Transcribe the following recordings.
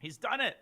He's done it.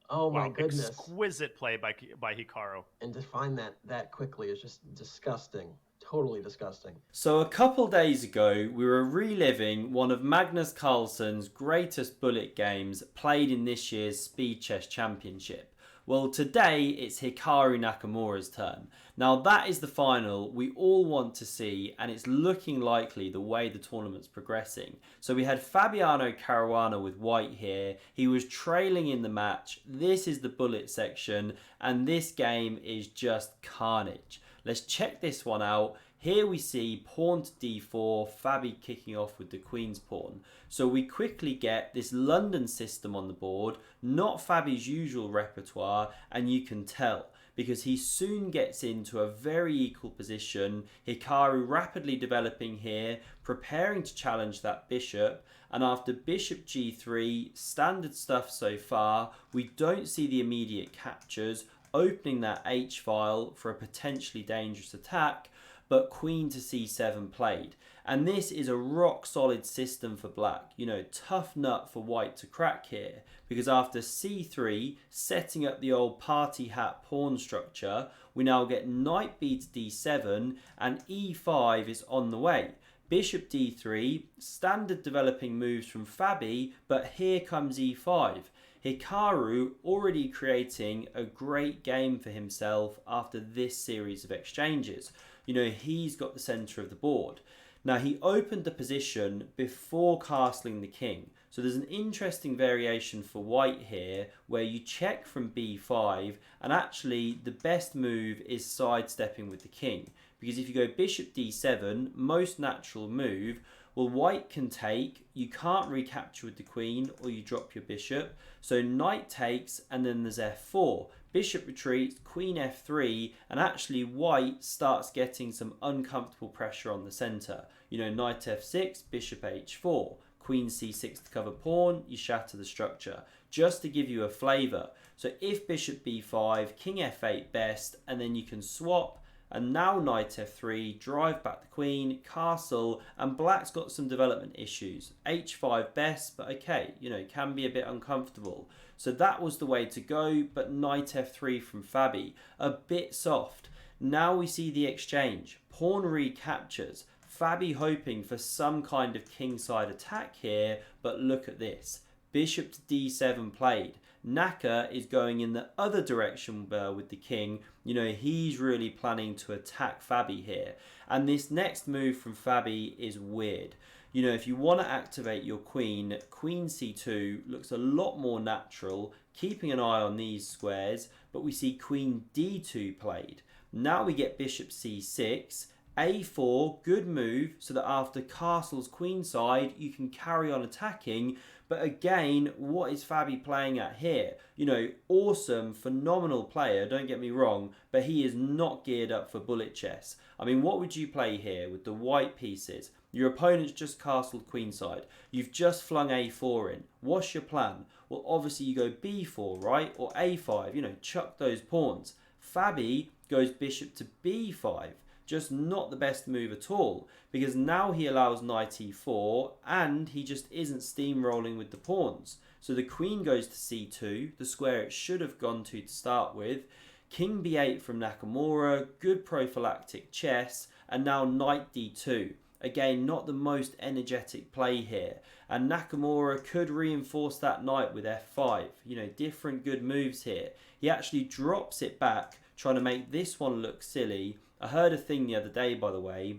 Oh my Wow, goodness. exquisite play by Hikaru. And to find that quickly is just disgusting. Totally disgusting. So a couple days ago, we were reliving one of Magnus Carlsen's greatest bullet games played in this year's Speed Chess Championship. Well, today it's Hikaru Nakamura's turn. Now that is the final we all want to see, and it's looking likely the way the tournament's progressing. So we had Fabiano Caruana with white here. He was trailing in the match. This is the bullet section, and this game is just carnage. Let's check this one out. Here we see pawn to d4, Fabi kicking off with the queen's pawn. So we quickly get this London system on the board, not Fabi's usual repertoire, and you can tell because he soon gets into a very equal position. Hikaru rapidly developing here, preparing to challenge that bishop, and after bishop g3, standard stuff so far, we don't see the immediate captures, opening that H file for a potentially dangerous attack, but queen to c7 played. And this is a rock solid system for black. You know, tough nut for white to crack here, because after c3, setting up the old party hat pawn structure, we now get knight b to d7 and e5 is on the way. Bishop d3, standard developing moves from Fabi, but here comes e5. Hikaru already creating a great game for himself after this series of exchanges. You know, he's got the centre of the board. Now, he opened the position before castling the king. So there's an interesting variation for white here where you check from b5, and actually the best move is sidestepping with the king. Because if you go bishop d7, most natural move, well, white can take, you can't recapture with the queen, or you drop your bishop. So knight takes, and then there's f4. Bishop retreats, queen f3, and actually white starts getting some uncomfortable pressure on the centre. You know, knight f6, bishop h4, queen c6 to cover pawn, you shatter the structure. Just to give you a flavour. So if bishop b5, king f8 best, and then you can swap. And now knight f3, drive back the queen, castle, and black's got some development issues. h5 best, but okay, you know, can be a bit uncomfortable. So that was the way to go, but knight f3 from Fabi, a bit soft. Now we see the exchange. Pawn recaptures. Fabi hoping for some kind of kingside attack here, but look at this. Bishop to d7 played. Naka is going in the other direction with the king. You know, he's really planning to attack Fabi here. And this next move from Fabi is weird. You know, if you want to activate your queen, queen c2 looks a lot more natural, keeping an eye on these squares, but we see queen d2 played. Now we get bishop c6, a4, good move, so that after castle's queenside, you can carry on attacking. But again, what is Fabi playing at here? You know, awesome, phenomenal player, don't get me wrong, but he is not geared up for bullet chess. I mean, what would you play here with the white pieces? Your opponent's just castled queenside. You've just flung a4 in. What's your plan? Well, obviously you go b4, right? Or a5, you know, chuck those pawns. Fabi goes bishop to b5. Just not the best move at all, because now he allows knight e4 and he just isn't steamrolling with the pawns. So the queen goes to c2, the square it should have gone to start with. King b8 from Nakamura, good prophylactic chess, and now knight d2. Again, not the most energetic play here. And Nakamura could reinforce that knight with f5. You know, different good moves here. He actually drops it back, trying to make this one look silly. I heard a thing the other day, by the way.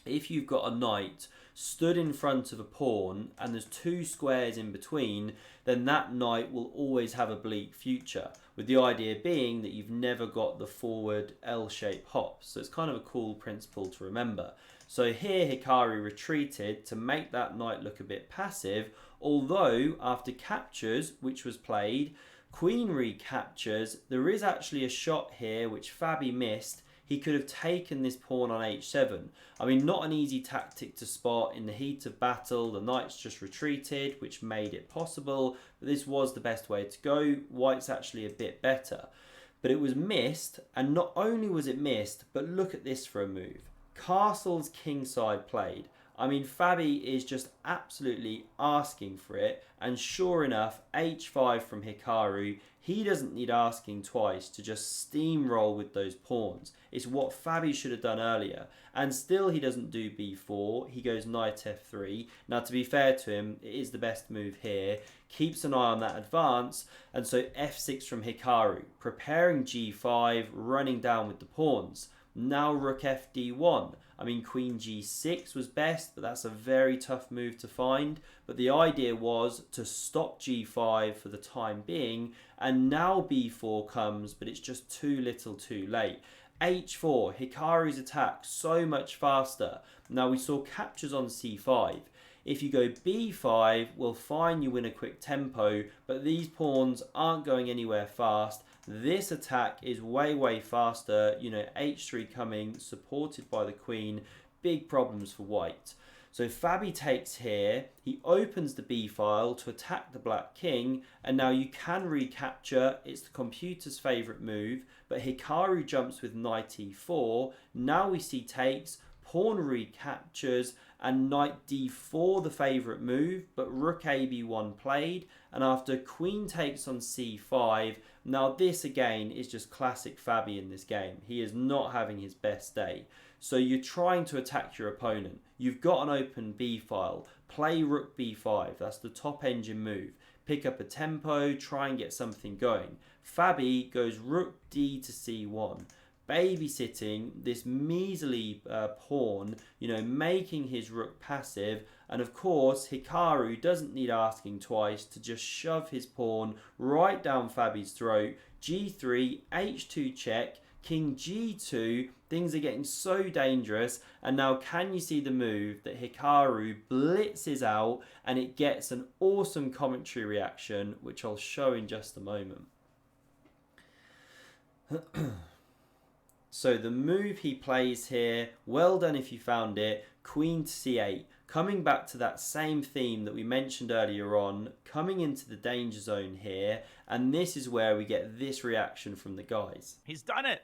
If you've got a knight stood in front of a pawn and there's two squares in between, then that knight will always have a bleak future, with the idea being that you've never got the forward L-shaped hops. So it's kind of a cool principle to remember. So here Hikaru retreated to make that knight look a bit passive, although after captures, which was played, queen recaptures, there is actually a shot here which Fabi missed. He could have taken this pawn on h7. I mean, not an easy tactic to spot in the heat of battle. The knight's just retreated, which made it possible. But this was the best way to go. White's actually a bit better. But it was missed, and not only was it missed, but look at this for a move. Castle's kingside played. I mean, Fabi is just absolutely asking for it, and sure enough, h5 from Hikaru, he doesn't need asking twice to just steamroll with those pawns. It's what Fabi should have done earlier, and still he doesn't do b4, he goes knight f3. Now, to be fair to him, it is the best move here, keeps an eye on that advance, and so f6 from Hikaru, preparing g5, running down with the pawns. Now rook fd1. I mean, queen g6 was best, but that's a very tough move to find. But the idea was to stop g5 for the time being, and now b4 comes, but it's just too little too late. h4, Hikaru's attack so much faster. Now we saw captures on c5. If you go b5, well, fine, you win a quick tempo, but these pawns aren't going anywhere fast. This attack is way faster. You know, h3 coming, supported by the queen. Big problems for white. So Fabi takes here. He opens the b file to attack the black king, and now you can recapture. It's the computer's favourite move, but Hikaru jumps with knight e4. Now we see takes, pawn recaptures, and knight d4 the favourite move, but rook ab1 played, and after queen takes on c5, now this again is just classic Fabi in this game. He is not having his best day. So you're trying to attack your opponent. You've got an open b file, play rook b5, that's the top engine move. Pick up a tempo, try and get something going. Fabi goes rook d to c1. Babysitting this measly pawn, you know, making his rook passive, and of course Hikaru doesn't need asking twice to just shove his pawn right down Fabi's throat. g3, h2 check, king g2, things are getting so dangerous, and now can you see the move that Hikaru blitzes out, and it gets an awesome commentary reaction, which I'll show in just a moment. So the move he plays here, well done if you found it, queen to c8. Coming back to that same theme that we mentioned earlier on, coming into the danger zone here, and this is where we get this reaction from the guys. He's done it.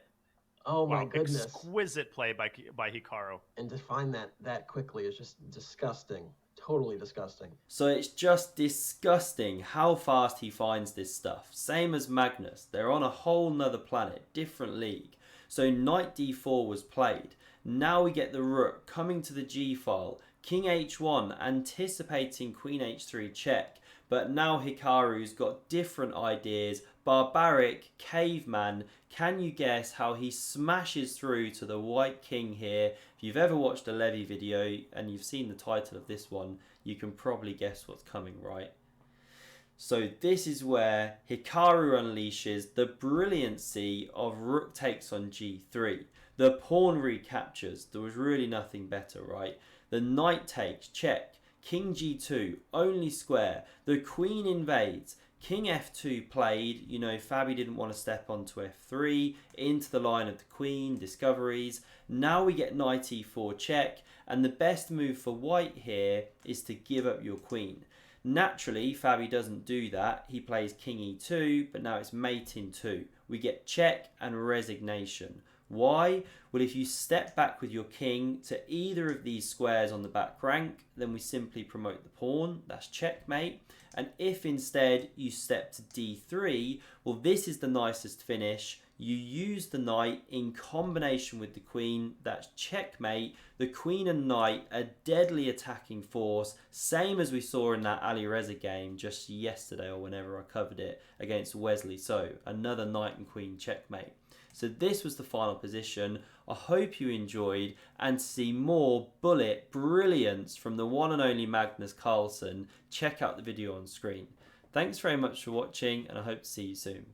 Oh my Wow, goodness. Exquisite play by Hikaru. And to find that quickly is just disgusting. Totally disgusting. So it's just disgusting how fast he finds this stuff. Same as Magnus. They're on a whole nother planet, different league. So knight d4 was played. Now we get the rook coming to the g file. King h1 anticipating queen h3 check. But now Hikaru's got different ideas. Barbaric, caveman. Can you guess how he smashes through to the white king here? If you've ever watched a Levy video and you've seen the title of this one, you can probably guess what's coming, right? So this is where Hikaru unleashes the brilliancy of rook takes on g3. The pawn recaptures. There was really nothing better, right? The knight takes, check. King g2, only square. The queen invades. King f2 played. You know, Fabi didn't want to step onto f3. Into the line of the queen, discoveries. Now we get knight e4 check. And the best move for white here is to give up your queen. Naturally, Fabi doesn't do that. He plays king e2, but now it's mate in 2. We get check and resignation. Why? Well, if you step back with your king to either of these squares on the back rank, then we simply promote the pawn. That's checkmate. And if instead you step to d3, well, this is the nicest finish. You use the knight in combination with the queen. That's checkmate. The queen and knight, a deadly attacking force, same as we saw in that Ali Reza game just yesterday or whenever I covered it against Wesley. So another knight and queen checkmate. So this was the final position. I hope you enjoyed, and to see more bullet brilliance from the one and only Magnus Carlsen, check out the video on screen. Thanks very much for watching, and I hope to see you soon.